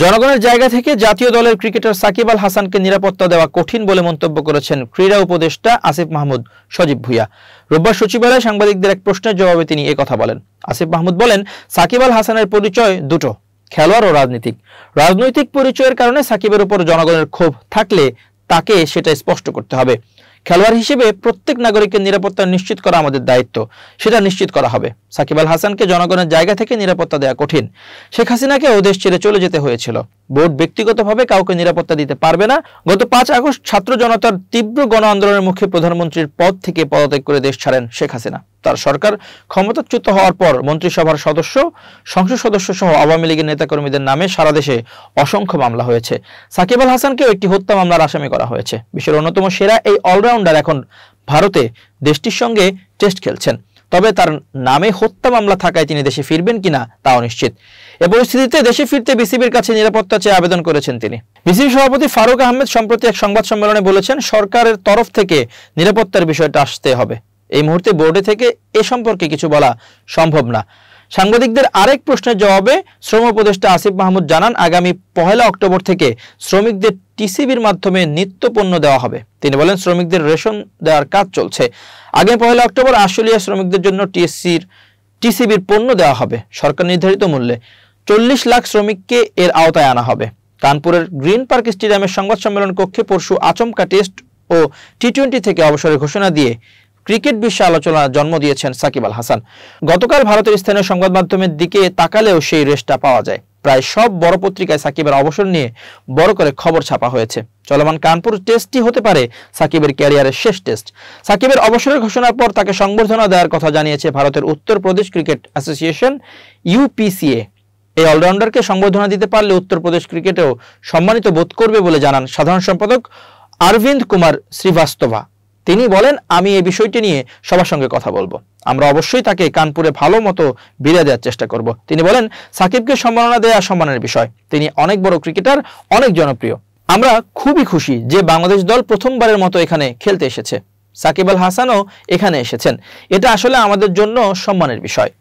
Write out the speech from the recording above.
জনগণের জায়গা থেকে জাতীয় দলের ক্রিকেটার সাকিব আল হাসানকে নিরাপত্তা দেওয়া কঠিন বলে মন্তব্য করেছেন ক্রীড়া উপদেষ্টা আসিফ মাহমুদ সজীব ভুঁইয়া। রোববার সচিবালয়ে সাংবাদিকদের এক প্রশ্নের জবাবে তিনি একথা বলেন। আসিফ মাহমুদ বলেন, সাকিব আল হাসানের পরিচয় দুটো, খেলোয়াড় ও রাজনীতিক। রাজনৈতিক পরিচয়ের কারণে সাকিবের উপর জনগণের ক্ষোভ থাকলে তাকে সেটা স্পষ্ট করতে হবে। খেলোয়াড় হিসেবে প্রত্যেক নাগরিকের নিরাপত্তা নিশ্চিত করা আমাদের দায়িত্ব, সেটা নিশ্চিত করা হবে। সাকিব আল হাসানকে জনগণের জায়গা থেকে নিরাপত্তা দেওয়া কঠিন। শেখ হাসিনাকে দেশ ছেড়ে চলে যেতে হয়েছিল। বোর্ড ব্যক্তিগতভাবে কাউকে নিরাপত্তা দিতে পারবে না। গত ৫ আগস্ট ছাত্র জনতার তীব্র গণ আন্দোলনের মুখে প্রধানমন্ত্রীর পদ থেকে পদত্যাগ করে দেশ ছাড়েন শেখ হাসিনা। তার সরকার ক্ষমতাচ্যুত হওয়ার পর মন্ত্রিসভার সদস্য, সংসদ সদস্য সহ আওয়ামী লীগের নেতাকর্মীদের নামে সারা দেশে অসংখ্য মামলা হয়েছে। সাকিব আল হাসানকেও একটি হত্যা মামলার আসামি করা হয়েছে। বিশ্বের অন্যতম সেরা এই অলরাউন্ডার এখন ভারতে দেশটির সঙ্গে টেস্ট খেলছেন। তবে তার নামে হত্যা মামলা থাকায় তিনি দেশে ফিরবেন কিনা তা অনিশ্চিত। এ পরিস্থিতিতে দেশে ফিরতে বিসিবির কাছে নিরাপত্তা চেয়ে আবেদন করেছেন তিনি। বিসিবি সভাপতি ফারুক আহমেদ সম্প্রতি এক সংবাদ সম্মেলনে বলেছেন, সরকারের তরফ থেকে নিরাপত্তার বিষয়টা আসতে হবে। এই মুহূর্তে বোর্ডে থেকে এ সম্পর্কে কিছু বলা সম্ভব না। সাংবাদিকদের আরেক প্রশ্নের জবাবে শ্রম উপদেষ্টা আসিফ মাহমুদ জানান, আগামী ১ অক্টোবর থেকে শ্রমিকদের টিসিবির মাধ্যমে নিত্য পণ্য দেওয়া হবে। তিনি বলেন, শ্রমিকদের রেশন দেওয়ার কাজ চলছে। আগামী ১ অক্টোবর আশুলিয়া শ্রমিকদের জন্য টিসিবির পণ্য দেওয়া হবে সরকার নির্ধারিত মূল্যে। ৪০ লাখ শ্রমিককে এর আওতায় আনা হবে। কানপুরের গ্রিন পার্ক স্টেডিয়ামের সংবাদ সম্মেলন কক্ষে পরশু আচমকা টেস্ট ও টি-20 থেকে অবসরের ঘোষণা দিয়ে ক্রিকেট বিশ্বে আলোচনার জন্ম দিয়েছেন সাকিব আল হাসান। গতকাল ভারতের স্থানীয় সংবাদ মাধ্যমের দিকে তাকালেও সেই রেশটা পাওয়া যায়। প্রায় সব বড় পত্রিকায় সাকিবের অবসর নিয়ে বড় করে খবর ছাপা হয়েছে। চলমান কানপুর টেস্টই হতে পারে সাকিবের ক্যারিয়ারের শেষ টেস্ট। সাকিবের অবসরের ঘোষণার পর তাকে সংবর্ধনা দেওয়ার কথা জানিয়েছে ভারতের উত্তরপ্রদেশ ক্রিকেট অ্যাসোসিয়েশন ইউপিসিএ। এই অলরাউন্ডারকে সংবর্ধনা দিতে পারলে উত্তরপ্রদেশ ক্রিকেটেও সম্মানিত বোধ করবে বলে জানান সাধারণ সম্পাদক অরবিন্দ কুমার শ্রীবাস্তবা। তিনি বলেন, আমি এই বিষয়টি নিয়ে সবার সঙ্গে কথা বলবো। আমরা অবশ্যই তাকে কানপুরে ভালো মতো বিদায় দেওয়ার চেষ্টা করব। তিনি বলেন, সাকিবকে সম্মাননা দেওয়া সম্মানের বিষয়। তিনি অনেক বড় ক্রিকেটার, অনেক জনপ্রিয়। আমরা খুবই খুশি যে বাংলাদেশ দল প্রথমবারের মতো এখানে খেলতে এসেছে। সাকিব আল হাসানও এখানে এসেছেন। এটা আসলে আমাদের জন্য সম্মানের বিষয়।